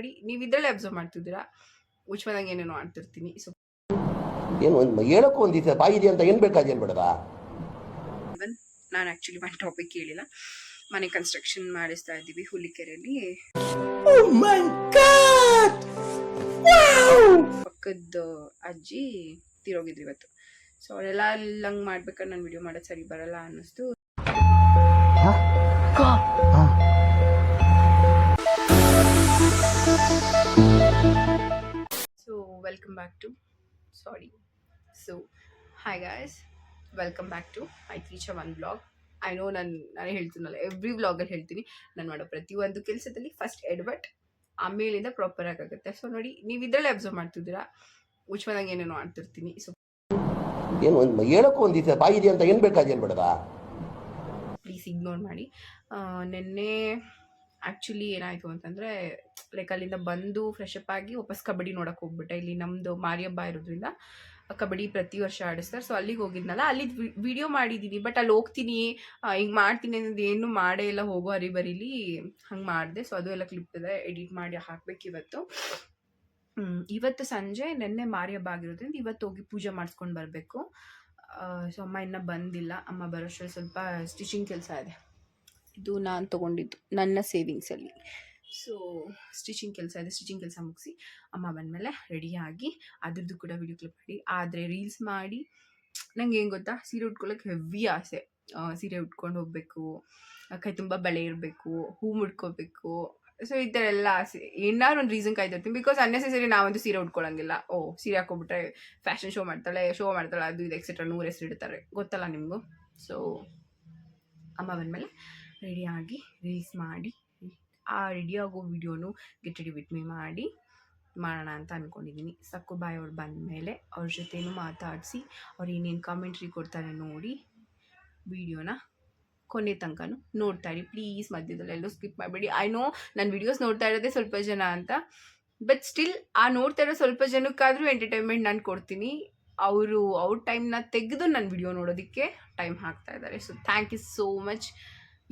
ನೋಡಿ ನೀವು ಇದರಲ್ಲೇ ಅಬ್ಸರ್ವ್ ಮಾಡ್ತಿದ್ದೀರಾ ಉಚ್ಮದಂಗೆ ಏನೇನೋ ಮಾಡ್ತಿರ್ತೀನಿ. ಸೊ ಏನು ಹೇಳೋಕ್ಕೂ ಒಂದು ದಿವಸ ಬಾಯಿದೆ ಅಂತ ಏನು ಬೇಕಾದೇನು ಬೇಡವಾ. ಇವನ್ ನಾನು ಆ್ಯಕ್ಚುಲಿ ಒಂದು ಟಾಪಿಕ್ ಹೇಳಿಲ್ಲ. ಮನೆ ಕನ್ಸ್ಟ್ರಕ್ಷನ್ ಮಾಡಿಸ್ತಾ ಇದ್ದೀವಿ ಹುಲಿಕೆರೆಯಲ್ಲಿ. ಪಕ್ಕದ ಅಜ್ಜಿ ತೀರೋಗಿದ್ರು ಇವತ್ತು. ಸೊ ಅವರೆಲ್ಲ ಹಂಗೆ ಮಾಡ್ಬೇಕಾದ್ರೆ ನಾನು ವಿಡಿಯೋ ಮಾಡೋದು ಸರಿ ಬರಲ್ಲ ಅನ್ನಿಸ್ತು. So welcome back to hi guys, welcome back to ಮೈತ್ರೀಚ ಒನ್ ಬ್ಲಾಗ್. ಐ ನೋ ನಾನು ಹೇಳ್ತೀನಲ್ಲ, ಎವ್ರಿ ವ್ಲಾಗಲ್ಲಿ ಹೇಳ್ತೀನಿ, ನಾನು ಮಾಡೋ ಪ್ರತಿಯೊಂದು ಕೆಲಸದಲ್ಲಿ ಫಸ್ಟ್ ಎಡ್ಬಟ್ ಆಮೇಲಿಂದ ಪ್ರಾಪರ್ ಆಗುತ್ತೆ. ಸೊ ನೋಡಿ ನೀವು ಇದರಲ್ಲೇ ಅಬ್ಸರ್ವ್ ಮಾಡ್ತಿದ್ದೀರಾ ಉಚ್ಮದಂಗೆ ಏನೇನೋ ಮಾಡ್ತಿರ್ತೀನಿ. ಸೊ ಏನು ಹೇಳೋಕ್ಕೂ ಒಂದು ದಿವಸ ಬಾಯಿದೆ ಅಂತ ಏನು ಬೇಕಾದೇನು ಬೇಡವಾ. ಪ್ಲೀಸ್ ಇಗ್ನೋರ್ ಮಾಡಿ. ನಿನ್ನೆ ಆ್ಯಕ್ಚುಲಿ ಏನಾಯಿತು ಅಂತಂದರೆ, ಲೈಕ್ ಅಲ್ಲಿಂದ ಬಂದು ಫ್ರೆಶ್ ಅಪ್ ಆಗಿ ವಾಪಸ್ ಕಬಡ್ಡಿ ನೋಡೋಕೆ ಹೋಗ್ಬಿಟ್ಟೆ. ಇಲ್ಲಿ ನಮ್ಮದು ಮಾರಿ ಹಬ್ಬ ಇರೋದ್ರಿಂದ ಕಬಡ್ಡಿ ಪ್ರತಿ ವರ್ಷ ಆಡಿಸ್ತಾರೆ. ಸೊ ಅಲ್ಲಿಗೆ ಹೋಗಿದ್ನಲ್ಲ, ಅಲ್ಲಿ ವಿಡಿಯೋ ಮಾಡಿದ್ದೀನಿ. ಬಟ್ ಅಲ್ಲಿ ಹೋಗ್ತೀನಿ ಹಿಂಗೆ ಮಾಡ್ತೀನಿ ಅನ್ನೋದು ಏನು ಮಾಡೇ ಇಲ್ಲ, ಹೋಗೋ ಹರಿಬರಿಲಿ ಹಂಗೆ ಮಾಡಿದೆ. ಸೊ ಅದು ಎಲ್ಲ ಕ್ಲಿಪ್ ಇದೆ, ಎಡಿಟ್ ಮಾಡಿ ಹಾಕ್ಬೇಕು ಇವತ್ತು ಸಂಜೆ. ನೆನ್ನೆ ಮಾರಿ ಹಬ್ಬ ಆಗಿರೋದ್ರಿಂದ ಇವತ್ತು ಹೋಗಿ ಪೂಜೆ ಮಾಡಿಸ್ಕೊಂಡು ಬರಬೇಕು. ಸೊ ಅಮ್ಮ ಇನ್ನೂ ಬಂದಿಲ್ಲ. ಅಮ್ಮ ಬರೋಷ್ಟರಲ್ಲಿ ಸ್ವಲ್ಪ ಸ್ಟಿಚಿಂಗ್ ಕೆಲಸ ಇದೆ. ಇದು ನಾನು ತೊಗೊಂಡಿದ್ದು ನನ್ನ ಸೇವಿಂಗ್ಸಲ್ಲಿ. ಸೊ ಸ್ಟಿಚಿಂಗ್ ಕೆಲಸ ಮುಗಿಸಿ ಅಮ್ಮ ಬಂದಮೇಲೆ ರೆಡಿಯಾಗಿ ಅದ್ರದ್ದು ಕೂಡ ವಿಡಿಯೋ ಕ್ಲಿಪ್ ಮಾಡಿ. ಆದರೆ ರೀಲ್ಸ್ ಮಾಡಿ ನಂಗೆ ಏನು ಗೊತ್ತಾ, ಸೀರೆ ಉಟ್ಕೊಳ್ಳೋಕೆ ಹೆವಿ ಆಸೆ. ಸೀರೆ ಉಟ್ಕೊಂಡು ಹೋಗಬೇಕು, ಕೈ ತುಂಬ ಬಳೆ ಇರಬೇಕು, ಹೂ ಮುಡ್ಕೋಬೇಕು. ಸೊ ಈ ಥರ ಎಲ್ಲ ಆಸೆ. ಏನಾದ್ರು ಒಂದು ರೀಸನ್ ಕಾಯ್ತಿರ್ತೀನಿ. ಬಿಕಾಸ್ ಅನ್ನೆಸೆಸರಿ ನಾವಂತೂ ಸೀರೆ ಉಟ್ಕೊಳ್ಳೋಂಗಿಲ್ಲ. ಸೀರೆ ಹಾಕ್ಕೊಬಿಟ್ರೆ ಫ್ಯಾಷನ್ ಶೋ ಮಾಡ್ತಾಳೆ ಅದು ಇದು ಎಕ್ಸೆಟ್ರಾ 100 ಹೆಸರು ಇಡ್ತಾರೆ, ಗೊತ್ತಲ್ಲ ನಿಮಗೂ. ಸೊ ಅಮ್ಮ ಬಂದಮೇಲೆ ರೆಡಿಯಾಗಿ ರೀಲ್ಸ್ ಮಾಡಿ, ಆ ರೆಡಿಯಾಗೋ ವಿಡಿಯೋನು ಗೆಟ್ ರೆಡಿ ವಿತ್ ಮೀ ಮಾಡೋಣ ಅಂತ ಅಂದ್ಕೊಂಡಿದ್ದೀನಿ. ಸಕ್ಕುಬಾಯಿ ಅವ್ರು ಬಂದಮೇಲೆ ಅವ್ರ ಜೊತೆನೂ ಮಾತಾಡಿಸಿ ಅವ್ರು ಏನೇನು ಕಾಮೆಂಟ್ರಿ ಕೊಡ್ತಾರೆ ನೋಡಿ ವಿಡಿಯೋನ ಕೊನೆ ತನಕನೂ ನೋಡ್ತಾ ಇರಿ ಪ್ಲೀಸ್. ಮಧ್ಯದಲ್ಲಿ ಎಲ್ಲೂ ಸ್ಕಿಪ್ ಮಾಡಬೇಡಿ. ಐ ನೋ ನಾನು ವಿಡಿಯೋಸ್ ನೋಡ್ತಾ ಇರೋದೇ ಸ್ವಲ್ಪ ಜನ ಅಂತ, ಬಟ್ ಸ್ಟಿಲ್ ಆ ನೋಡ್ತಾ ಇರೋ ಸ್ವಲ್ಪ ಜನಕ್ಕಾದರೂ ಎಂಟರ್ಟೈನ್ಮೆಂಟ್ ನಾನು ಕೊಡ್ತೀನಿ. ಅವರು ಅವ್ರ ಟೈಮ್ನ ತೆಗೆದು ನನ್ನ ವಿಡಿಯೋ ನೋಡೋದಕ್ಕೆ ಟೈಮ್ ಹಾಕ್ತಾ ಇದ್ದಾರೆ. So thank you so much.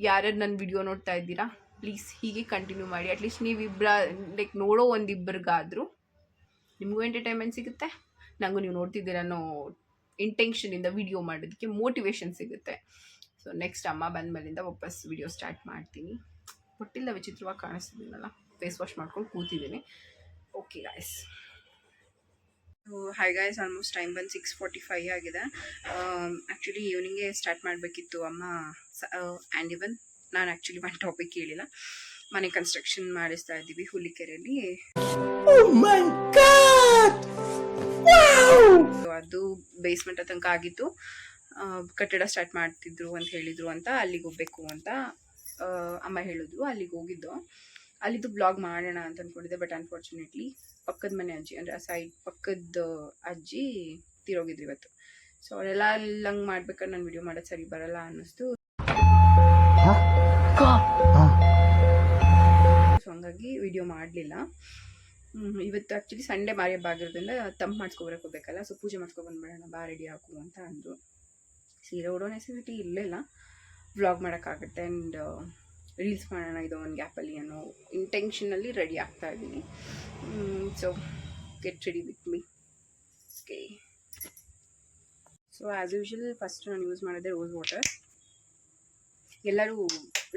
ಯಾರ್ಯಾರು ನನ್ನ ವಿಡಿಯೋ ನೋಡ್ತಾ ಇದ್ದೀರಾ, ಪ್ಲೀಸ್ ಹೀಗೆ ಕಂಟಿನ್ಯೂ ಮಾಡಿ. ಅಟ್ಲೀಸ್ಟ್ ಲೈಕ್ ನೋಡೋ ಒಂದಿಬ್ಬರಿಗಾದರೂ ನಿಮಗೂ ಎಂಟರ್ಟೈನ್ಮೆಂಟ್ ಸಿಗುತ್ತೆ, ನನಗೂ ನೀವು ನೋಡ್ತಿದ್ದೀರ ಅನ್ನೋ ಇಂಟೆನ್ಷನಿಂದ ವಿಡಿಯೋ ಮಾಡೋದಕ್ಕೆ ಮೋಟಿವೇಶನ್ ಸಿಗುತ್ತೆ. ಸೊ ನೆಕ್ಸ್ಟ್ ಅಮ್ಮ ಬಂದಮೇಲಿಂದ ವಾಪಸ್ ವಿಡಿಯೋ ಸ್ಟಾರ್ಟ್ ಮಾಡ್ತೀನಿ. ಹೊಟ್ಟಿಲ್ಲ ವಿಚಿತ್ರವಾಗಿ ಕಾಣಿಸ್ತಿದ್ದೀನಲ್ಲ, ಫೇಸ್ ವಾಶ್ ಮಾಡ್ಕೊಂಡು ಕೂತಿದ್ದೀನಿ. Okay guys. Hi guys, almost time ಬಂದು 6:45 ಆಗಿದೆ. ಆ್ಯಕ್ಚುಲಿ ಈವ್ನಿಂಗೇ ಸ್ಟಾರ್ಟ್ ಮಾಡಬೇಕಿತ್ತು ಅಮ್ಮ. ಆ್ಯಂಡ್ ಇವನ್ ನಾನು ಆ್ಯಕ್ಚುಲಿ ಒಂದು ಟಾಪಿಕ್ ಹೇಳಿಲ್ಲ. ಮನೆ ಕನ್ಸ್ಟ್ರಕ್ಷನ್ ಮಾಡಿಸ್ತಾ ಇದ್ದೀವಿ ಹುಲಿಕೆರೆಯಲ್ಲಿ. ಅದು ಬೇಸ್ಮೆಂಟ್ ತನಕ ಆಗಿತ್ತು. ಕಟ್ಟಡ ಸ್ಟಾರ್ಟ್ ಮಾಡ್ತಿದ್ರು ಅಂತ ಹೇಳಿದ್ರು ಅಂತ ಅಲ್ಲಿಗೆ ಹೋಗ್ಬೇಕು ಅಂತ ಅಮ್ಮ ಹೇಳಿದ್ರು. ಅಲ್ಲಿಗೆ ಹೋಗಿದ್ದು, ಅಲ್ಲಿದ್ದು ಬ್ಲಾಗ್ ಮಾಡೋಣ ಅಂತ ಅಂದ್ಕೊಂಡಿದ್ದೆ. ಬಟ್ ಅನ್ಫಾರ್ಚುನೇಟ್ಲಿ ಪಕ್ಕದ ಮನೆ ಅಜ್ಜಿ, ಅಂದರೆ ಆ ಸೈಡ್ ಪಕ್ಕದ ಅಜ್ಜಿ ತೀರೋಗಿದ್ರು ಇವತ್ತು. ಸೊ ಅವರೆಲ್ಲ ಹಂಗೆ ಮಾಡ್ಬೇಕಾದ್ರೆ ನಾನು ವಿಡಿಯೋ ಮಾಡೋದು ಸರಿ ಬರಲ್ಲ ಅನ್ನಿಸ್ತು. ಸೊ ಹಂಗಾಗಿ ವಿಡಿಯೋ ಮಾಡಲಿಲ್ಲ. ಇವತ್ತು ಆ್ಯಕ್ಚುಲಿ ಸಂಡೇ ಮಾರಿ ಹಬ್ಬ ಆಗಿರೋದ್ರಿಂದ ತಂಪು ಮಾಡಿಸ್ಕೊಬರಕ್ಕೆ ಹೋಗ್ಬೇಕಲ್ಲ. ಸೊ ಪೂಜೆ ಮಾಡ್ಕೊಬಂದ್ಬಿಡೋಣ ಬಾ, ರೆಡಿ ಹಾಕು ಅಂತ ಅಂದರು. ಸೀರೆ ಉಡೋ ನೆಸೆಸಿಟಿ ಇರಲಿಲ್ಲ, ವ್ಲಾಗ್ ಮಾಡೋಕ್ಕಾಗುತ್ತೆ ಆ್ಯಂಡ್ ರೀಲ್ಸ್ ಮಾಡೋಣ ಇದು ಒಂದು ಗ್ಯಾಪಲ್ಲಿ ಅನ್ನೋ ಇಂಟೆನ್ಷನಲ್ಲಿ ರೆಡಿ ಆಗ್ತಾ ಇದ್ದೀನಿ. So get ready with me. Okay. So as usual first ನಾನು ಯೂಸ್ ಮಾಡಿದೆ ರೋಸ್ ವಾಟರ್. ಎಲ್ಲರೂ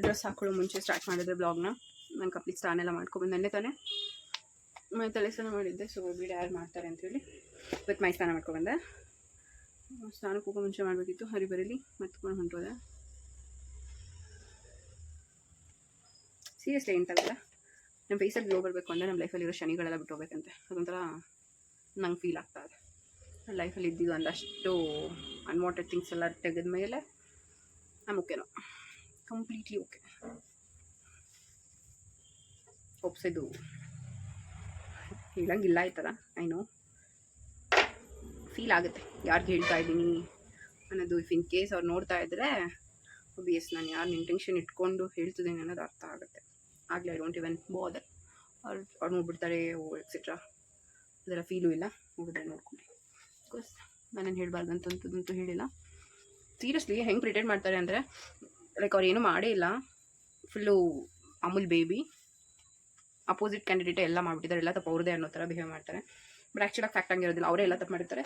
ಡ್ರೆಸ್ ಹಾಕೊಳ್ಳೋ ಮುಂಚೆ ಸ್ಟಾರ್ಟ್ ಮಾಡಿದ್ರೆ ಬ್ಲಾಗ್ನ. ನಾನು ಕಂಪ್ಲೀಟ್ ಸ್ನಾನ ಎಲ್ಲ ಮಾಡ್ಕೊಬಂದು ತಾನೇ ಮೈ ತಲೆ ಸ್ನಾನ ಮಾಡಿದ್ದೆ. ಸೊ ವಿಡಿಯೋ ಯಾರು ಮಾಡ್ತಾರೆ ಅಂಥೇಳಿ ಇವತ್ತು ಮೈ ಸ್ನಾನ ಮಾಡ್ಕೊಬಂದೆ. ಸ್ನಾನಕ್ಕೆ ಹೋಗೋ ಮುಂಚೆ ಮಾಡಬೇಕಿತ್ತು, ಹರಿಬರಿಲಿ ಮತ್ಕೊಂಡು ಹೊಂಟೋದೆ. ಸೀರಿಯಸ್ಲಿ ಎಂತಾಗಲ್ಲ, ನಮ್ಮ ಫೇಸಲ್ಲಿ ಗ್ಲೋ ಬರಬೇಕು ಅಂದರೆ ನಮ್ಮ ಲೈಫಲ್ಲಿರೋ ಶನಿಗಳೆಲ್ಲ ಬಿಟ್ಟು ಹೋಗ್ಬೇಕಂತೆ. ಅದೊಂಥರ ನಂಗೆ ಫೀಲ್ ಆಗ್ತಾ ಇದೆ. ನನ್ನ ಲೈಫಲ್ಲಿ ಇದ್ದಿದ್ದು ಒಂದಷ್ಟು ಅನ್ವಾಂಟೆಡ್ ಥಿಂಗ್ಸ್ ಎಲ್ಲ ತೆಗೆದ ಮೇಲೆ ನಾನು ಓಕೆನೋ, ಕಂಪ್ಲೀಟ್ಲಿ ಓಕೆ. ಒಪ್ಸಿದ್ದು ಹೇಳಂಗಿಲ್ಲ ಈ ಥರ, ಐ ನೋ ಫೀಲ್ ಆಗುತ್ತೆ ಯಾರಿಗೆ ಹೇಳ್ತಾ ಇದ್ದೀನಿ ಅನ್ನೋದು. ಇಫ್ ಇನ್ ಕೇಸ್ ಅವ್ರು ನೋಡ್ತಾ ಇದ್ದರೆ ಒಬಿಯಸ್ ನಾನು ಯಾರನ್ನ ಇಂಟೆನ್ಷನ್ ಇಟ್ಕೊಂಡು ಹೇಳ್ತಿದ್ದೀನಿ ಅನ್ನೋದು ಅರ್ಥ ಆಗುತ್ತೆ. ಆಗಲೇ ಐ ಡೋಂಟ್ ಇವನ್ ಬಾದರ್. ಅವ್ರು ನೋಡ್ಬಿಡ್ತಾರೆ ಎಕ್ಸೆಟ್ರಾ, ಅದೆಲ್ಲ ಫೀಲು ಇಲ್ಲ. ನೋಡಿದ್ರೆ ನೋಡ್ಕೊಂಡು ಬಿಕಾಸ್ ನಾನೇನು ಹೇಳಬಾರ್ದು ಅಂತಂತೂ ಹೇಳಿಲ್ಲ. ಸೀರಿಯಸ್ಲಿ ಹೆಂಗೆ ಪ್ರಿಟೆಂಡ್ ಮಾಡ್ತಾರೆ ಅಂದರೆ, ಲೈಕ್ ಅವ್ರು ಏನೂ ಮಾಡೇ ಇಲ್ಲ, full Amul baby opposite candidate ಎಲ್ಲ ಮಾಡಿಬಿಟ್ಟಿದ್ದಾರೆ, ಎಲ್ಲ ತಪ್ಪು ಅವ್ರದೇ ಅನ್ನೋ ಥರ ಬಿಹೇವ್ ಮಾಡ್ತಾರೆ. ಬಟ್ ಆ್ಯಕ್ಚುಲಾಗಿ ಫ್ಯಾಕ್ಟ್ ಹಂಗಿರೋದಿಲ್ಲ, ಅವರೇ ಎಲ್ಲ ತಪ್ಪು ಮಾಡಿರ್ತಾರೆ,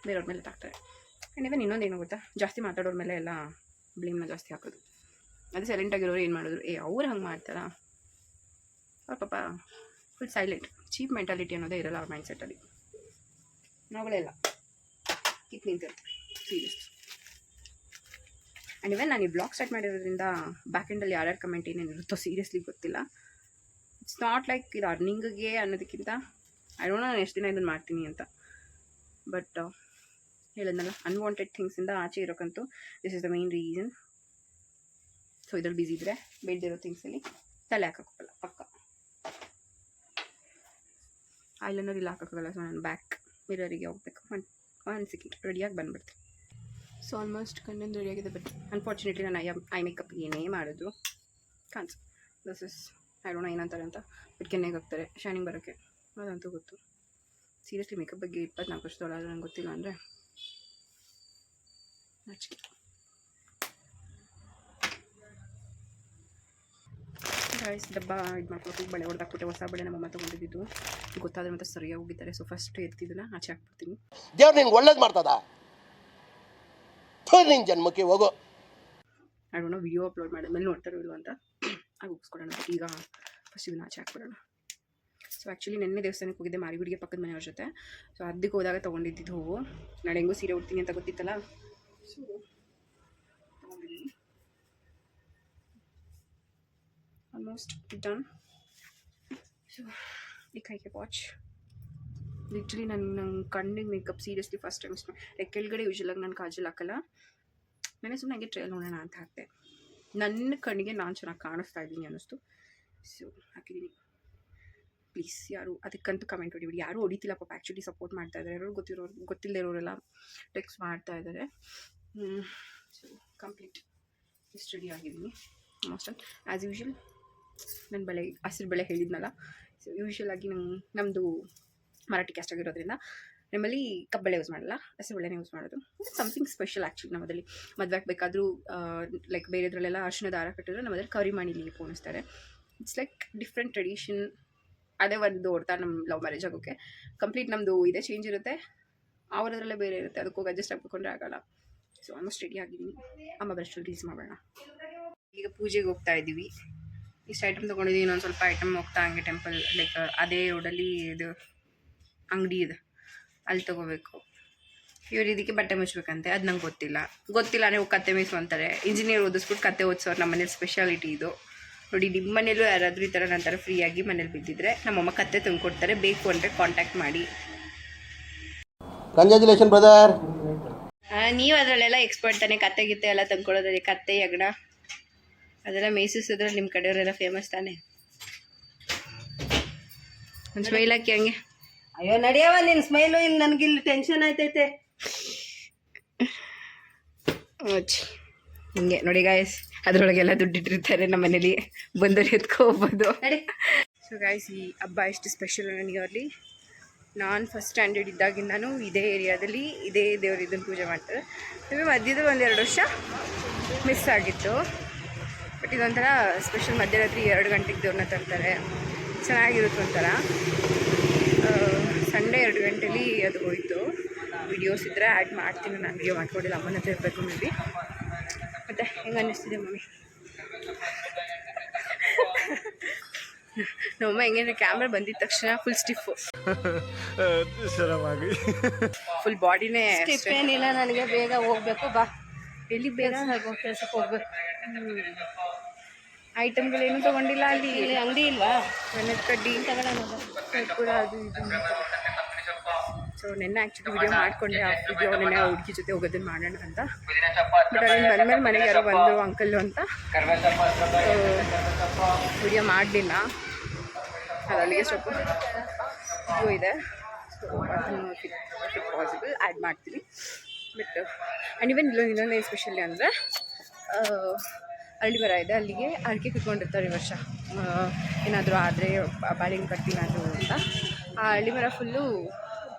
ಬೇರೆಯವ್ರ ಮೇಲೆ ತಾಕ್ತಾರೆ. ಆ್ಯಂಡ್ ಇವನ್ ಇನ್ನೊಂದು ಏನು ಗೊತ್ತಾ, ಜಾಸ್ತಿ ಮಾತಾಡೋರ ಮೇಲೆ ಎಲ್ಲ ಬ್ಲೇಮ್ನ ಜಾಸ್ತಿ ಹಾಕೋದು. ಅದು ಸೈಲೆಂಟಾಗಿರೋರು ಏನು ಮಾಡಿದ್ರು, ಅವ್ರು ಹಂಗೆ ಮಾಡ್ತಾರಾ, ಅವ್ರ ಪಾಪ ಫುಲ್ ಸೈಲೆಂಟ್. ಚೀಪ್ ಮೆಂಟಾಲಿಟಿ ಅನ್ನೋದೇ ಇರಲ್ಲ ಅವ್ರ ಮೈಂಡ್ ಸೆಟ್ಟಲ್ಲಿ. ನಾವುಗಳೆಲ್ಲ ಕಿತ್ ನಿಂತಿರ್ತೀವಿ ಸೀರಿಯಸ್. ಆ್ಯಂಡ್ ಇವನ್ ನಾನು ಈ ಬ್ಲಾಗ್ ಸ್ಟಾರ್ಟ್ ಮಾಡಿರೋದ್ರಿಂದ ಬ್ಯಾಕ್ ಎಂಡಲ್ಲಿ ಯಾರ್ಯಾರು ಕಮೆಂಟ್ ಏನೇನಿರುತ್ತೋ ಸೀರಿಯಸ್ಲಿ ಗೊತ್ತಿಲ್ಲ. ಇಟ್ಸ್ ನಾಟ್ ಲೈಕ್ ಇದು ಅರ್ನಿಂಗ್ಗೆ ಅನ್ನೋದಕ್ಕಿಂತ ಐ ಡೋಂಟ್ ನೋ ನಾನು ಎಷ್ಟು ದಿನ ಇದನ್ನು ಮಾಡ್ತೀನಿ ಅಂತ. ಬಟ್ ಹೇಳಿದ್ನಲ್ಲ, ಅನ್ವಾಂಟೆಡ್ ಥಿಂಗ್ಸಿಂದ ಆಚೆ ಇರೋಕ್ಕಂತೂ this is the main reason. So ಇದ್ರಲ್ಲಿ ಬ್ಯುಸಿ ಇದ್ದರೆ ಬೇಡದಿರೋ ಥಿಂಗ್ಸಲ್ಲಿ ತಲೆ ಹಾಕೋಕ್ಕಲ್ಲ ಪಕ್ಕ. ಐಲೈನರ್ ಇಲ್ಲ ಹಾಕೋಕ್ಕಾಗಲ್ಲ. ಸೊ ನಾನು ಬ್ಯಾಕ್ ಮಿರರಿಗೆ ಹೋಗ್ಬೇಕು. ಒಂದು ಸೆಕೆಂಡ್ ರೆಡಿಯಾಗಿ ಬಂದುಬಿಡ್ತೀನಿ. ಸೊ ಆಲ್ಮೋಸ್ಟ್ ಕಣ್ಣಿಂದ ರೆಡಿಯಾಗಿದೆ. ಬಟ್ ಅನ್ಫಾರ್ಚುನೇಟ್ಲಿ ನಾನು ಐ ಮೇಕಪ್ ಏನೇ ಮಾಡಿದ್ರು ಕಾಣಿಸ್ this is I don't know ಏನಂತಾರೆ ಅಂತ. ಬಟ್ ಕೆನ್ನೆಗೆ ಹಾಕ್ತಾರೆ ಶೈನಿಂಗ್ ಬರೋಕ್ಕೆ, ಅದಂತೂ ಗೊತ್ತು. ಸೀರಿಯಸ್ಲಿ ಮೇಕಪ್ ಬಗ್ಗೆ 24 ವರ್ಷದೊಳಗೆ ನಂಗೆ ಗೊತ್ತಿಲ್ಲ ಅಂದರೆ ನಾಚಿಕೆ. ಗೈಸ್ ಡಬ್ಬ ಇದು ಮಾಡ್ಕೊಟ್ಟು ಬಳೆ ಹೊಡೆದಾಕ್ಬಿಟ್ಟೆ. ಹೊಸ ಬಳೆ ನಮ್ಮಮ್ಮ ತೊಗೊಂಡಿದ್ದು ಗೊತ್ತಾದ್ರೆ ಮತ್ತೆ ಸರಿಯಾಗಿ ಹೋಗಿದ್ದಾರೆ. ಸೊ ಫಸ್ಟ್ ಎತ್ತಿದ್ದನ್ನ ಆಚೆ ಹಾಕ್ಬಿಡ್ತೀನಿ. ದೇವ್ರು ನಿನ್ಗೆ ಒಳ್ಳೇದು ಮಾಡ್ತದ, ನಿನ್ನ ಜನ್ಮಕ್ಕೆ ಹೋಗೋ. I don't no video upload ಮಾಡಿದ್ಮೇಲೆ ನೋಡ್ತಾರೋ ಇಲ್ವ ಅಂತ ಆಗ ಉಪ್ಸ್ಕೊಡೋಣ. ಬಟ್ ಈಗ ಫಸ್ಟ್ ಇದನ್ನ ಆಚೆ ಹಾಕ್ಬಿಡೋಣ. ಸೊ ಆ್ಯಕ್ಚುಲಿ ನೆನ್ನೆ ದೇವಸ್ಥಾನಕ್ಕೆ ಹೋಗಿದ್ದೆ ಮಾರಿಗುಡಿಗೆ ಪಕ್ಕದ ಮನೆಯವ್ರ ಜೊತೆ. ಸೊ ಅದಕ್ಕೆ ಹೋದಾಗ ತೊಗೊಂಡಿದ್ದು ಹೂವು. ನಾಳೆ ಹೆಂಗೂ ಸೀರೆ ಉಡ್ತೀನಿ ಅಂತ ಗೊತ್ತಿತ್ತಲ್ಲ, ಸೊ ತೊಗೊಂಡಿದ್ದೀನಿ. Almost done. ಸೊ ಈ ಕೈಗೆ ವಾಚ್ ಲಿಟ್ರಲಿ ನನ್ನ ಕಣ್ಣಿಗೆ makeup seriously first time like ಕೆಳಗಡೆ ಯೂಶಲಾಗಿ ನಾನು ಕಾಜಲ್ ಹಾಕಲ್ಲ. ನಾನೇ ಸುಮ್ಮನೆ ಹಂಗೆ ಟ್ರಯಲ್ ನೋಡೋಣ ಅಂತ ಹಾಕ್ತೆ. ನನ್ನ ಕಣ್ಣಿಗೆ ನಾನು ಚೆನ್ನಾಗಿ ಕಾಣಿಸ್ತಾ ಇದ್ದೀನಿ ಅನ್ನಿಸ್ತು. ಸೊ ಹಾಕಿದ್ದೀನಿ. ಪ್ಲೀಸ್ ಯಾರು ಅದಕ್ಕಂತೂ ಕಮೆಂಟ್ ಹೊಡಿಬಿಡಿ. ಯಾರೂ ಹೊಡಿತಿಲ್ಲ ಪಾಪ, ಆ್ಯಕ್ಚುಲಿ ಸಪೋರ್ಟ್ ಮಾಡ್ತಾ ಇದ್ದಾರೆ. ಯಾರು ಗೊತ್ತಿಲ್ಲದೆ ಇರೋರೆಲ್ಲ ಟೆಕ್ಸ್ಟ್ ಮಾಡ್ತಾ ಇದ್ದಾರೆ. ಸೊ ಕಂಪ್ಲೀಟ್ ಇಷ್ಟು ರೆಡಿ ಆಗಿದ್ದೀನಿ. ಆಲ್ಮೋಸ್ಟ್ ಆ್ಯಸ್ ಯೂಶ್ವಲ್ ನನ್ನ ಬಳೆ ಹಸಿರು ಬಳೆ ಹೇಳಿದ್ನಲ್ಲ. ಸೊ ಯೂಶ್ವಲ್ ಆಗಿ ನಮ್ಮದು ಮರಾಠಿ ಕ್ಯಾಸ್ಟ್ ಆಗಿರೋದ್ರಿಂದ ನಮ್ಮಲ್ಲಿ ಕಬ್ಬಳೆ ಯೂಸ್ ಮಾಡಲ್ಲ, ಹಸಿರು ಬಳೆನೇ ಯೂಸ್ ಮಾಡೋದು. ಸಮಥಿಂಗ್ ಸ್ಪೆಷಲ್ ಆ್ಯಕ್ಚುಲಿ ನಮ್ಮದಲ್ಲಿ. ಮದುವೆಗೆ ಬೇಕಾದರೂ ಲೈಕ್ ಬೇರೆದ್ರಲ್ಲೆಲ್ಲ ಅರಿಶಿನ ದಾರ ಕಟ್ಟಿದ್ರೆ ನಮ್ಮದಲ್ಲಿ ಕರಿ ಮಣಿಲಿ ಪೋಣಿಸ್ತಾರೆ. It's like different tradition. ಅದೇ ಒಂದು ಹೊಡ್ತಾ ನಮ್ಮ ಲವ್ ಮ್ಯಾರೇಜ್ ಆಗೋಕ್ಕೆ ಕಂಪ್ಲೀಟ್ ನಮ್ಮದು ಇದೇ ಚೇಂಜ್ ಇರುತ್ತೆ, ಅವರದ್ರಲ್ಲೇ ಬೇರೆ ಇರುತ್ತೆ. ಅದಕ್ಕೋಗಿ ಅಡ್ಜಸ್ಟ್ ಆಗ್ಬೇಕಂದ್ರೆ ಆಗಲ್ಲ. ಸೊ ಆಲ್ಮೋಸ್ಟ್ ರೆಡಿ ಆಗಿದ್ದೀನಿ. ಅಮ್ಮ ಬರಷ್ಟು ರೀಲ್ಸ್ ಮಾಡೋಣ. ಈಗ ಪೂಜೆಗೆ ಹೋಗ್ತಾ ಇದ್ದೀವಿ. ಇಷ್ಟು ಐಟಮ್ ತೊಗೊಂಡಿದ್ದೀವಿ. ಇನ್ನೊಂದು ಸ್ವಲ್ಪ ಐಟಮ್ ಹೋಗ್ತಾ ಹಂಗೆ ಟೆಂಪಲ್ ಲೈಕ್ ಅದೇ ರೋಡಲ್ಲಿ ಇದು ಅಂಗಡಿ ಇದೆ, ಅಲ್ಲಿ ತೊಗೋಬೇಕು. ಇವ್ರು ಇದಕ್ಕೆ ಬಟ್ಟೆ ಮುಚ್ಚಬೇಕಂತೆ, ಅದು ನಂಗೆ ಗೊತ್ತಿಲ್ಲ ನೀವು ಕತ್ತೆ ಮೇಯ್ಸು ಅಂತಾರೆ. ಇಂಜಿನಿಯರ್ ಓದಿಸ್ಬಿಟ್ಟು ಕತ್ತೆ ಓದಿಸೋರು ನಮ್ಮ ಮನೇಲಿ ಸ್ಪೆಷಾಲಿಟಿ ಇದು ನೋಡಿ. ನಿಮ್ಮ ಮನೇಲೂ ಯಾರಾದರೂ ಈ ಥರ ನನ್ನ ಥರ ಫ್ರೀಯಾಗಿ ಮನೇಲಿ ಬಿದ್ದಿದ್ರೆ ನಮ್ಮಮ್ಮ ಕತ್ತೆ ತಂದುಕೊಡ್ತಾರೆ, ಬೇಕು ಅಂದರೆ ಕಾಂಟ್ಯಾಕ್ಟ್ ಮಾಡಿ. Congratulation brother. ನೀವು ಅದರಲ್ಲೆಲ್ಲ ಎಕ್ಸ್ಪರ್ಟ್ ತಾನೆ, ಕತ್ತೆ ಗಿತ್ತೆ ಎಲ್ಲ ತಂದ್ಕೊಡೋದ್ರಲ್ಲಿ. ಕತ್ತೆ ಯಗಣ ಅದೆಲ್ಲ ಮೇಯ್ಸಿಸಿದ್ರೆ ನಿಮ್ಮ ಕಡೆಯವರೆಲ್ಲ ಫೇಮಸ್ ತಾನೆ. ಒಂದು ಸ್ಮೈಲ್ ಹಾಕಿ ಹಂಗೆ. ಅಯ್ಯೋ ನಡಿಯವ ನಿನ್ ಸ್ಮೈಲು. ಇಲ್ಲಿ ನನಗಿಲ್ಲಿ ಟೆನ್ಷನ್ ಆಯ್ತೈತೆ. ಹಿಂಗೆ ನೋಡಿ ಗಾಯ್ಸ್, ಅದರೊಳಗೆಲ್ಲ ದುಡ್ಡಿಟ್ಟಿರ್ತಾರೆ ನಮ್ಮ ಮನೇಲಿ, ಬಂದವ್ರು ಎತ್ಕೋಬೋದು. ಸೊ ಗಾಯ್ಸ್, ಈ ಹಬ್ಬ ಎಷ್ಟು ಸ್ಪೆಷಲ್ ನನಗೆ ಅಲ್ಲಿ. ನಾನು ಫಸ್ಟ್ ಸ್ಟ್ಯಾಂಡರ್ಡ್ ಇದ್ದಾಗಿಂದನೂ ಇದೇ ಏರಿಯಾದಲ್ಲಿ ಇದೇ ದೇವ್ರು ಇದನ್ನು ಪೂಜೆ ಮಾಡ್ತಾರೆ. ಮಧ್ಯದಲ್ಲಿ 1-2 ವರ್ಷ ಮಿಸ್ ಆಗಿತ್ತು. ಬಟ್ ಇದೊಂಥರ ಸ್ಪೆಷಲ್. ಮಧ್ಯರಾತ್ರಿ 2 ಗಂಟೆಗೆ ದೇವ್ರನ್ನ ತರ್ತಾರೆ, ಚೆನ್ನಾಗಿರುತ್ತೆ ಒಂಥರ. ಸಂಡೇ 2 ಗಂಟೆಲಿ ಅದು ಹೋಯಿತು. ವಿಡಿಯೋಸ್ ಇದ್ದರೆ ಆ್ಯಡ್ ಮಾಡ್ತೀನಿ. ನಾನು ವಿಡಿಯೋ ಮಾಡ್ಕೊಂಡಿಲ್ಲ, ಅಮ್ಮನ ಹತ್ರ ಇರಬೇಕು ಮೇ ಬಿ. ಮತ್ತು ಹೆಂಗೆ ಅನ್ನಿಸ್ತಿದೆ ಮಮ್ಮಿ? ನಮ್ಮಮ್ಮ ಹೆಂಗಂದ್ರೆ ಕ್ಯಾಮ್ರಾ ಬಂದಿದ ತಕ್ಷಣ ಫುಲ್ ಸ್ಟಿಫು, ಫುಲ್ ಬಾಡಿನೇ ಸ್ಟಿಫ್ ಏನಿಲ್ಲ ನನಗೆ. ಬೇಗ ಹೋಗ್ಬೇಕು ಬಾ. ಎಲ್ಲಿ ಬೇಗ ಕೆಲ್ಸಕ್ಕೆ ಹೋಗ್ಬೇಕು. ಐಟಮ್ಗಳೇನು ತೊಗೊಂಡಿಲ್ಲ ಅಲ್ಲಿ. ಇಲ್ಲಿ ಅಂಗಡಿ ಇಲ್ವಾ? ಮನೆದ ಕಡ್ಡಿ ಕೂಡ ಅದು ಇದು. ಸೊ ನೆನ್ನೆ ಆ್ಯಕ್ಚುಲಿ ವಿಡಿಯೋ ಮಾಡಿಕೊಂಡೆ. ಆ ವಿಡಿಯೋ ನೆನ್ನೆ ಹುಡುಗಿ ಜೊತೆ ಹೋಗೋದನ್ನು ಮಾಡೋಣ ಅಂತ. ಬಟ್ ಅಲ್ಲಿ ಬಂದಮೇಲೆ ಮನೆಗೆ ಯಾರೋ ಬಂದರು ಅಂಕಲ್ಲು ಅಂತ ವಿಡಿಯೋ ಮಾಡಲಿಲ್ಲ. ಅದು ಅಲ್ಲಿಗೆ ಸ್ವಲ್ಪ ವಿಡಿಯೋ ಇದೆ. ಸೊ ಅದನ್ನು ಪಾಸಿಬಲ್ ಆ್ಯಡ್ ಮಾಡ್ತೀನಿ. ಬಟ್ ಆ್ಯಂಡ್ ಇವನ್ ಇನ್ನೊಂದು ಎಸ್ಪೆಷಲಿ ಅಂದರೆ ಹಳ್ಳಿ ಮರ ಇದೆ, ಅಲ್ಲಿಗೆ ಅಡಿಕೆ ಕಿತ್ಕೊಂಡಿರ್ತಾರೆ ಈ ವರ್ಷ. ಏನಾದರೂ ಆದರೆ ಬಾಳೆಹಣ್ಣು ಕಟ್ಟಿನಾದರೂ ಅಂತ. ಆ ಹಳ್ಳಿ ಮರ ಫುಲ್ಲು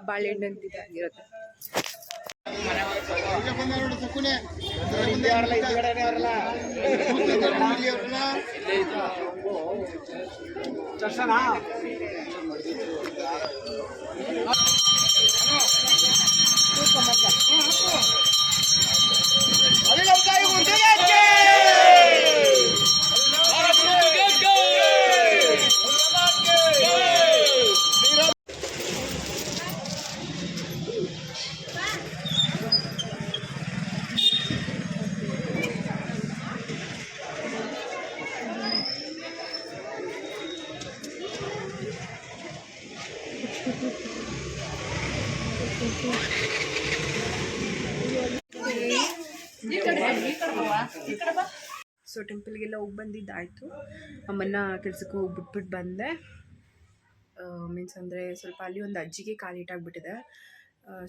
ಬಾಳೆಹಣ್ಣು ಅಂತಿದೆ ಆಗಿರುತ್ತೆ. ಸೊ ಟೆಂಪಲ್ಗೆಲ್ಲ ಹೋಗಿ ಬಂದಿದ್ದಾಯಿತು. ಅಮ್ಮನ್ನ ಕೆಲ್ಸಕ್ಕೆ ಹೋಗಿ ಬಿಟ್ಬಿಟ್ಟು ಬಂದೆ. ಮೀನ್ಸ್ ಅಂದರೆ ಸ್ವಲ್ಪ ಅಲ್ಲಿ ಒಂದು ಅಜ್ಜಿಗೆ ಕಾಲಿಟ್ಟಾಗ್ಬಿಟ್ಟಿದೆ.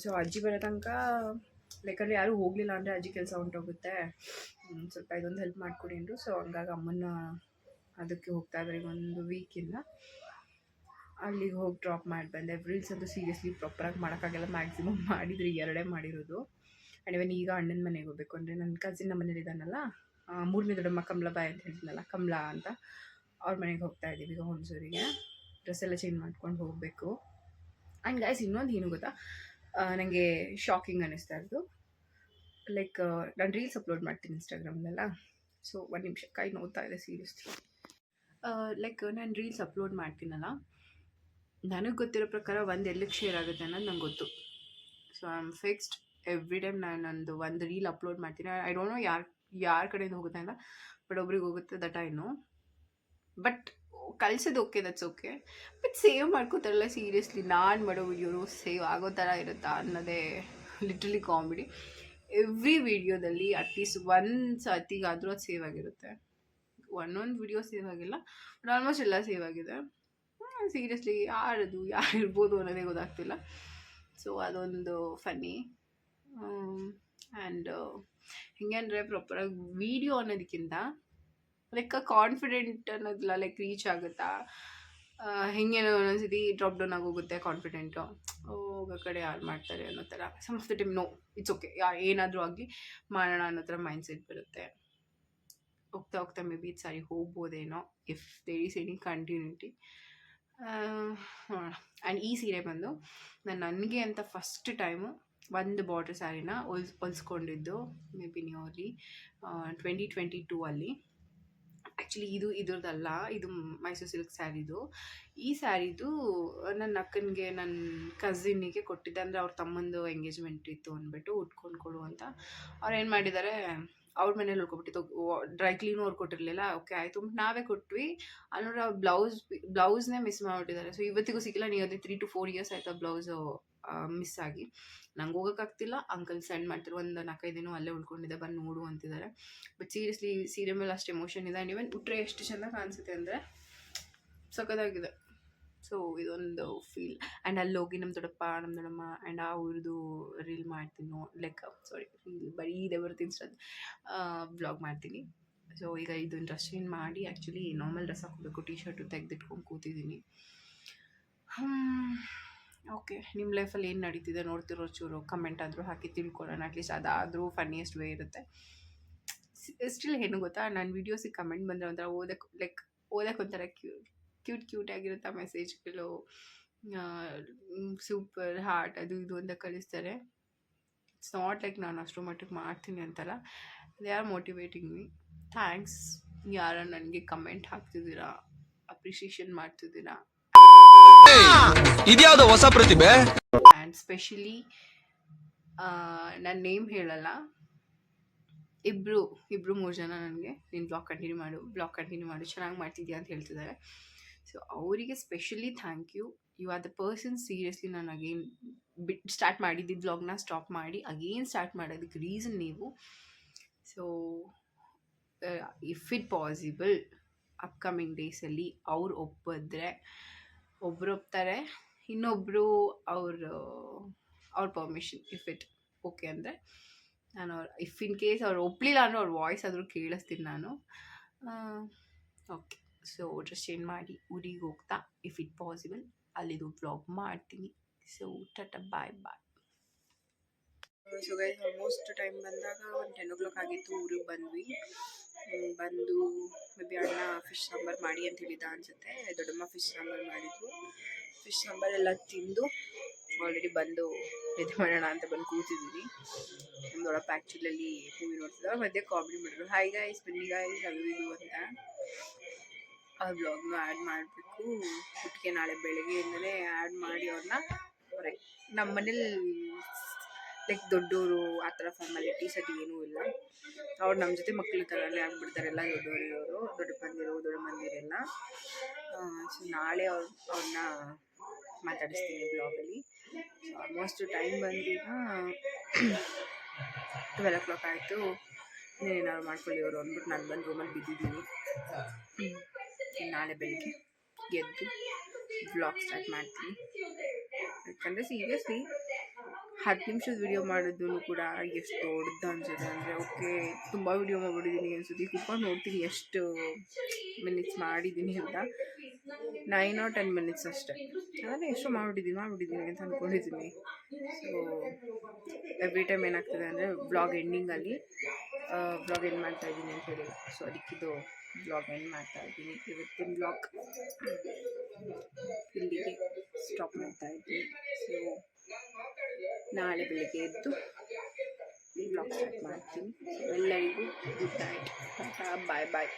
ಸೊ ಅಜ್ಜಿ ಬರೋ ತನಕ ಯಾಕಂದರೆ ಯಾರೂ ಹೋಗಲಿಲ್ಲ ಅಂದರೆ ಅಜ್ಜಿ ಕೆಲಸ ಹೊಂಟೋಗುತ್ತೆ, ಸ್ವಲ್ಪ ಇದೊಂದು ಹೆಲ್ಪ್ ಮಾಡಿಕೊಡಿ ಅಂದರು. ಸೊ ಹಂಗಾಗಿ ಅಮ್ಮನ್ನ ಅದಕ್ಕೆ ಹೋಗ್ತಾ ಇದ್ದಾರೆ ಈಗ ಒಂದು ವೀಕಿಂದ. ಅಲ್ಲಿಗೆ ಹೋಗಿ ಡ್ರಾಪ್ ಮಾಡಿ ಬಂದೆ. ರೀಲ್ಸ್ ಅಂತೂ ಸೀರಿಯಸ್ಲಿ ಪ್ರಾಪರಾಗಿ ಮಾಡೋಕ್ಕಾಗೆಲ್ಲ, ಮ್ಯಾಕ್ಸಿಮಮ್ ಮಾಡಿದರೆ 2 ಮಾಡಿರೋದು. ಆ್ಯಂಡ್ ಇವನ್ ಈಗ ಅಣ್ಣನ ಮನೆಗೆ ಹೋಗಬೇಕು. ಅಂದರೆ ನನ್ನ ಕಸಿನ್ ನಮ್ಮ ಮನೇಲಿ ಇದ್ದಾನಲ್ಲ, 3ನೇ ದೊಡ್ಡಮ್ಮ ಕಮಲಾಬಾಯಿ ಅಂತ ಹೇಳ್ತೀನಲ್ಲ, ಕಮಲಾ ಅಂತ, ಅವ್ರ ಮನೆಗೆ ಹೋಗ್ತಾ ಇದ್ದೀವಿ ಈಗ ಹುಣಸೂರಿಗೆ. ಡ್ರೆಸ್ ಎಲ್ಲ ಚೇಂಜ್ ಮಾಡ್ಕೊಂಡು ಹೋಗಬೇಕು. ಆ್ಯಂಡ್ ಗೈಸ್ ಇನ್ನೊಂದು ಏನು ಗೊತ್ತಾ, ನನಗೆ ಶಾಕಿಂಗ್ ಅನ್ನಿಸ್ತಾ ಇರೋದು, ಲೈಕ್ ನಾನು ರೀಲ್ಸ್ ಅಪ್ಲೋಡ್ ಮಾಡ್ತೀನಿ ಇನ್ಸ್ಟಾಗ್ರಾಮ್ನೆಲ್ಲ. ಸೊ ಒಂದು ನಿಮಿಷ ಕೈ ನೋಡ್ತಾ ಇದೆ ಸೀರಿಯಸ್ಲಿ. ಲೈಕ್ ನಾನು ರೀಲ್ಸ್ ಅಪ್ಲೋಡ್ ಮಾಡ್ತೀನಲ್ಲ, ನನಗೆ ಗೊತ್ತಿರೋ ಪ್ರಕಾರ ಒಂದು ಎಲ್ಲಕ್ಕೆ ಶೇರ್ ಆಗುತ್ತೆ ಅನ್ನೋದು ನಂಗೆ ಗೊತ್ತು. So I am fixed every time ನಾನು ಒಂದು ರೀಲ್ ಅಪ್ಲೋಡ್ ಮಾಡ್ತೀನಿ. ಐ ಡೋಂಟ್ ನೋ ಯಾರ ಕಡೆಯಿಂದ ಹೋಗುತ್ತೆ ಅಂತ, ಬಟ್ ಒಬ್ರಿಗೆ ಹೋಗುತ್ತೆ, ದಟ್ ಐ ನೋ. ಬಟ್ ಕಳ್ಸೋದು okay, that's okay. But save ಮಾಡ್ಕೋತಾರಲ್ಲ, ಸೀರಿಯಸ್ಲಿ ನಾನು ಮಾಡೋ ವಿಡಿಯೋನು ಸೇವ್ ಆಗೋ ಥರ ಇರುತ್ತಾ ಅನ್ನೋದೇ ಲಿಟ್ರಲಿ ಕಾಮಿಡಿ. ಎವ್ರಿ ವಿಡಿಯೋದಲ್ಲಿ ಅಟ್ಲೀಸ್ಟ್ ಒಂದು ಸತಿಗಾದರೂ ಅದು ಸೇವ್ ಆಗಿರುತ್ತೆ. ಒಂದೊಂದು ವಿಡಿಯೋ ಸೇವ್ ಆಗಿಲ್ಲ, ಬಟ್ ಆಲ್ಮೋಸ್ಟ್ ಎಲ್ಲ ಸೇವ್ ಆಗಿದೆ. ಸೀರಿಯಸ್ಲಿ ಯಾರಿರ್ಬೋದು ಅನ್ನೋದೇ ಗೊತ್ತಾಗ್ತಿಲ್ಲ. ಸೊ ಅದೊಂದು ಫನ್ನಿ. ಆ್ಯಂಡ್ ಹೆಂಗೆ ಅಂದರೆ ಪ್ರಾಪರಾಗಿ ವೀಡಿಯೋ ಅನ್ನೋದಕ್ಕಿಂತ ಲೈಕ್ ಕಾನ್ಫಿಡೆಂಟ್ ಅನ್ನೋದಿಲ್ಲ, ಲೈಕ್ ರೀಚ್ ಆಗುತ್ತಾ, ಹೆಂಗೇನೋ ಒಂದೊಂದ್ಸತಿ ಡ್ರಾಪ್ ಡೌನ್ ಆಗೋಗುತ್ತೆ ಕಾನ್ಫಿಡೆಂಟು. ಹೋಗೋ ಕಡೆ ಯಾರು ಮಾಡ್ತಾರೆ ಅನ್ನೋ ಥರ. Some of the time no, it's okay, ಏನಾದರೂ ಆಗಲಿ ಮಾಡೋಣ ಅನ್ನೋ ಥರ ಮೈಂಡ್ ಸೆಟ್ ಬರುತ್ತೆ. ಹೋಗ್ತಾ ಹೋಗ್ತಾ ಮೇ ಬಿ ಇದು ಸರಿ ಹೋಗ್ಬೋದೇನೋ, if there is any continuity. And ಈ ಸೀರೆ ಬಂದು ನನಗೆ ಅಂತ ಫಸ್ಟ್ ಟೈಮು ಒಂದು ಬಾರ್ಡ್ರ್ ಸ್ಯಾರಿನ ಹೊಲ್ಸ್ಕೊಂಡಿದ್ದು ಮೇ ಬಿ ನಿಯರ್ಲಿ 2022 ಅಲ್ಲಿ. ಆ್ಯಕ್ಚುಲಿ ಇದ್ರದ್ದಲ್ಲ, ಇದು ಮೈಸೂರು ಸಿಲ್ಕ್ ಸ್ಯಾರಿದು. ಈ ಸ್ಯಾರಿದು ನನ್ನ ಅಕ್ಕನಿಗೆ, ನನ್ನ ಕಸಿನ್ನಿಗೆ ಕೊಟ್ಟಿದ್ದೆ. ಅಂದರೆ ಅವ್ರ ತಮ್ಮಂದು ಎಂಗೇಜ್ಮೆಂಟ್ ಇತ್ತು ಅಂದ್ಬಿಟ್ಟು ಉಟ್ಕೊಂಡು ಕೊಡು ಅಂತ. ಅವ್ರು ಏನು ಮಾಡಿದ್ದಾರೆ, ಅವ್ರ ಮನೇಲಿ ಉಳ್ಕೊಬಿಟ್ಟಿತ್ತು. ಡ್ರೈ ಕ್ಲೀನು ಅವ್ರು ಕೊಟ್ಟಿರಲಿಲ್ಲ. ಓಕೆ ಆಯಿತು, ನಾವೇ ಕೊಟ್ವಿ. ಅಲ್ಲಿ ನೋಡಿ ಅವ್ರು ಬ್ಲೌಸ್ನೇ ಮಿಸ್ ಮಾಡಿಬಿಟ್ಟಿದ್ದಾರೆ. ಸೊ ಇವತ್ತಿಗೂ ಸಿಕ್ಕಿಲ್ಲ. ನಿಯರ್ಲಿ 3 to 4 years ಆಯಿತು ಆ ಬ್ಲೌಸು ಮಿಸ್ ಆಗಿ. ನಂಗೆ ಹೋಗೋಕ್ಕಾಗ್ತಿಲ್ಲ. ಅಂಕಲ್ ಸೆಂಡ್ ಮಾಡ್ತಾರೆ, ಒಂದು 4-5 ದಿನ ಅಲ್ಲೇ ಉಳ್ಕೊಂಡಿದ್ದೆ, ಬಂದು ನೋಡು ಅಂತಿದ್ದಾರೆ. ಬಟ್ ಸೀರಿಯಸ್ಲಿ ಸೀರೆ ಮೇಲೆ ಅಷ್ಟು ಎಮೋಷನ್ ಇದೆ. ಆ್ಯಂಡ್ ಇವನ್ ಉಟ್ರೆ ಎಷ್ಟು ಚೆಂದ ಕಾಣಿಸುತ್ತೆ ಅಂದರೆ ಸಖತ್ತಾಗಿದೆ. ಸೊ ಇದೊಂದು ಫೀಲ್. ಆ್ಯಂಡ್ ಅಲ್ಲಿ ಹೋಗಿ ನಮ್ಮ ದೊಡ್ಡಮ್ಮ ಆ್ಯಂಡ್ ಆ ಊರದು ರೀಲ್ ಮಾಡ್ತೀನಿ, ಲೈಕ್ ಸಾರಿ ರೀಲ್ ಬರೀ ಇದೇ ಬರುತ್ತೆ, ವ್ಲಾಗ್ ಮಾಡ್ತೀನಿ. ಸೊ ಈಗ ಇದನ್ನು ಡ್ರೆಸ್ ಚೇಂಜ್ ಮಾಡಿ ಆ್ಯಕ್ಚುಲಿ ನಾರ್ಮಲ್ ಡ್ರೆಸ್ ಹಾಕೋಬೇಕು, ಟೀ ಶರ್ಟು ತೆಗೆದಿಟ್ಕೊಂಡು ಕೂತಿದ್ದೀನಿ. ಓಕೆ, ನಿಮ್ಮ ಲೈಫಲ್ಲಿ ಏನು ನಡೀತಿದೆ ನೋಡ್ತಿರೋ ಚೂರು ಕಮೆಂಟ್ ಆದರೂ ಹಾಕಿ ತಿಳ್ಕೊಳ್ಳೋಣ. ಅಟ್ಲೀಸ್ಟ್ ಅದಾದರೂ ಫನ್ನಿಯೆಸ್ಟ್ ವೇ ಇರುತ್ತೆ. ಸ್ಟಿಲ್ ಏನು ಗೊತ್ತಾ, ನನ್ನ ವೀಡಿಯೋಸಿಗೆ ಕಮೆಂಟ್ ಬಂದರೆ ಒಂಥರ ಓದಕ್ಕೆ ಒಂಥರ ಕ್ಯೂಟ್ ಆಗಿರುತ್ತೆ. ಮೆಸೇಜ್ಗಳು ಸೂಪರ್ ಹಾರ್ಟ್ ಅದು ಇದು ಅಂತ ಕಳಿಸ್ತಾರೆ. ಇಟ್ಸ್ ನಾಟ್ ಲೈಕ್ ನಾನು ಅಷ್ಟರ ಮಟ್ಟಿಗೆ ಮಾಡ್ತೀನಿ ಅಂತಲ್ಲ, they are motivating me. Thanks ಯಾರ ನನಗೆ ಕಮೆಂಟ್ ಹಾಕ್ತಿದ್ದೀರಾ, ಅಪ್ರಿಷಿಯೇಷನ್ ಮಾಡ್ತಿದ್ದೀರಾ. ಇದ್ಯಾವುದೋ ಹೊಸ ಪ್ರತಿಭೆ. ಆ್ಯಂಡ್ ಸ್ಪೆಷಲಿ ನನ್ನ ನೇಮ್ ಹೇಳಲ್ಲ, ಇಬ್ಬರು 3 ಜನ ನನಗೆ ನೀನು ಬ್ಲಾಗ್ ಕಂಟಿನ್ಯೂ ಮಾಡು ಚೆನ್ನಾಗಿ ಮಾಡ್ತಿದ್ಯಾ ಅಂತ ಹೇಳ್ತಿದ್ದಾರೆ. ಸೊ ಅವರಿಗೆ specially thank you. You are the person. Seriously ನಾನು ಅಗೇನ್ ಸ್ಟಾರ್ಟ್ ಮಾಡಿದ್ದು ಬ್ಲಾಗ್ನ ಸ್ಟಾಪ್ ಮಾಡಿ ಅಗೇನ್ ಸ್ಟಾರ್ಟ್ ಮಾಡೋದಕ್ಕೆ ರೀಸನ್ ನೀವು. So if it possible upcoming ಡೇಸಲ್ಲಿ ಅವ್ರು ಒಬ್ಬರು ಒಪ್ತಾರೆ, ಇನ್ನೊಬ್ಬರು ಅವ್ರ ಪರ್ಮಿಷನ್, ಇಫ್ ಇಟ್ ಓಕೆ ಅಂದರೆ ನಾನು ಇಫ್ ಇನ್ ಕೇಸ್ ಅವ್ರು ಒಪ್ಪಲಿಲ್ಲ ಅಂದರೆ ಅವ್ರ ವಾಯ್ಸ್ ಆದರೂ ಕೇಳಿಸ್ತೀನಿ ನಾನು. ಓಕೆ, ಸೊ ಡ್ರೆಸ್ ಚೇಂಜ್ ಮಾಡಿ ಊರಿಗೆ ಹೋಗ್ತಾ ಇಫ್ ಇಟ್ ಪಾಸಿಬಲ್ ಅಲ್ಲಿದು ವ್ಲಾಗ್ ಮಾಡ್ತೀನಿ. ಸೊ ಟಾಟಾ, ಬಾಯ್. ಸೊ ಗೈಸ್ ಆಲ್ಮೋಸ್ಟ್ ಟೈಮ್ ಬಂದಾಗ ಒಂದು 10 o'clock ಆಗಿತ್ತು. ಊರಿಗೆ ಬಂದ್ವಿ. ಬಂದು ಮೇ ಬಿ ಅಣ್ಣ ಫಿಶ್ ಸಾಂಬಾರು ಮಾಡಿ ಅಂತ ಹೇಳಿದ ಅನಿಸುತ್ತೆ. ದೊಡ್ಡಮ್ಮ ಫಿಶ್ ಸಾಂಬಾರು ಮಾಡಿದ್ರು. ಫಿಶ್ ಸಾಂಬಾರೆಲ್ಲ ತಿಂದು ಆಲ್ರೆಡಿ ಬಂದು ನಿದ್ದೆ ಮಾಡೋಣ ಅಂತ ಬಂದು ಕೂತಿದ್ದೀವಿ. ನಮ್ಮ ದೊಡ್ಡಪ್ಪ ಆ್ಯಕ್ಚುಲಲ್ಲಿ ಮೂವಿ ನೋಡ್ತಿದ್ದ ಮಧ್ಯೆ ಕಾಮಿಡಿ ಮಾಡಿದ್ರು, ಹಾಯ್ ಗಾಯ್ಸ್ ಬನ್ನಿ ಗಾಯ್ಸ್ ಅದು ಇದು ಅಂತ. ಆ ಬ್ಲಾಗ್ನು ಆ್ಯಡ್ ಮಾಡಬೇಕು. ಒಟ್ಟಿಗೆ ನಾಳೆ ಬೆಳಗ್ಗೆಯಿಂದಲೇ ಆ್ಯಡ್ ಮಾಡಿ ಅವ್ರನ್ನ ಹೊರಗೆ ನಮ್ಮ ಮನೇಲಿ ಲೈಕ್ ದೊಡ್ಡವರು ಆ ಥರ ಫಾರ್ಮಾಲಿಟೀಸ್ ಅದು ಏನೂ ಇಲ್ಲ. ಅವ್ರು ನಮ್ಮ ಜೊತೆ ಮಕ್ಕಳ ಥರನೇ ಆಗ್ಬಿಡ್ತಾರೆ. ಎಲ್ಲ ದೊಡ್ಡವರಿರೋರು, ದೊಡ್ಡ ಮಂದಿರೆಲ್ಲ. ಸೊ ನಾಳೆ ಅವ್ರನ್ನ ಮಾತಾಡಿಸ್ತೀನಿ ಬ್ಲಾಗಲ್ಲಿ. ಸೊ ಆಲ್ಮೋಸ್ಟ್ ಟೈಮ್ ಬಂದೀಗ 12 o'clock ಆಯಿತು. ಇನ್ನೇನಾದ್ರು ಮಾಡ್ಕೊಳ್ಳಿ ಅವರು ಅಂದ್ಬಿಟ್ಟು ನಾನು ಬಂದು ರೂಮಲ್ಲಿ ಬಿದ್ದಿದ್ದೀನಿ. ನಾಳೆ ಬೆಳಿಗ್ಗೆ ಎದ್ದು ಬ್ಲಾಗ್ ಸ್ಟಾರ್ಟ್ ಮಾಡ್ತೀನಿ. ಯಾಕಂದರೆ ಸೀರಿಯಸ್ಲಿ 10 ನಿಮಿಷದ ವಿಡಿಯೋ ಮಾಡಿದ್ದು ಕೂಡ ಎಷ್ಟು ದೊಡ್ಡದು ಅನ್ಸುತ್ತೆ ಅಂದರೆ, ಓಕೆ ತುಂಬ ವಿಡಿಯೋ ಮಾಡಿಬಿಟ್ಟಿದ್ದೀನಿ ಅನ್ಸುತ್ತೆ. ಕುತ್ಕೊಂಡು ನೋಡ್ತೀನಿ ಎಷ್ಟು ಮಿನಿಟ್ಸ್ ಮಾಡಿದ್ದೀನಿ ಅಂತ. 9 or 10 minutes ಅಷ್ಟೇ. ಅದನ್ನೇ ಎಷ್ಟು ಮಾಡಿಬಿಟ್ಟಿದ್ದೀನಿ ಅಂತ ಅಂದ್ಕೊಂಡಿದ್ದೀನಿ. ಸೊ ಎವ್ರಿ ಟೈಮ್ ಏನಾಗ್ತದೆ ಅಂದರೆ ಬ್ಲಾಗ್ ಎಂಡಿಂಗಲ್ಲಿ ಬ್ಲಾಗ್ ಎಂಡ್ ಮಾಡ್ತಾಯಿದ್ದೀನಿ ಅಂತ ಹೇಳಿಲ್ಲ. ಸೊ ಅದಕ್ಕಿದು ಬ್ಲಾಗ್ ಎಂಡ್ ಮಾಡ್ತಾಯಿದ್ದೀನಿ. ಇವತ್ತಿನ ಬ್ಲಾಗ್ ಇಲ್ಲಿಗೆ ಸ್ಟಾಪ್ ಮಾಡ್ತಾಯಿದ್ದೀನಿ. ಸೊ ನಾಳೆ ಬೆಳಿಗ್ಗೆ ಎದ್ದು ಬ್ಲಾಗ್ ಸ್ಟಾರ್ಟ್ ಮಾಡ್ತೀನಿ. ಎಲ್ಲರಿಗೂ ಗುಡ್ ನೈಟ್, ಬಾಯ್ ಬಾಯ್.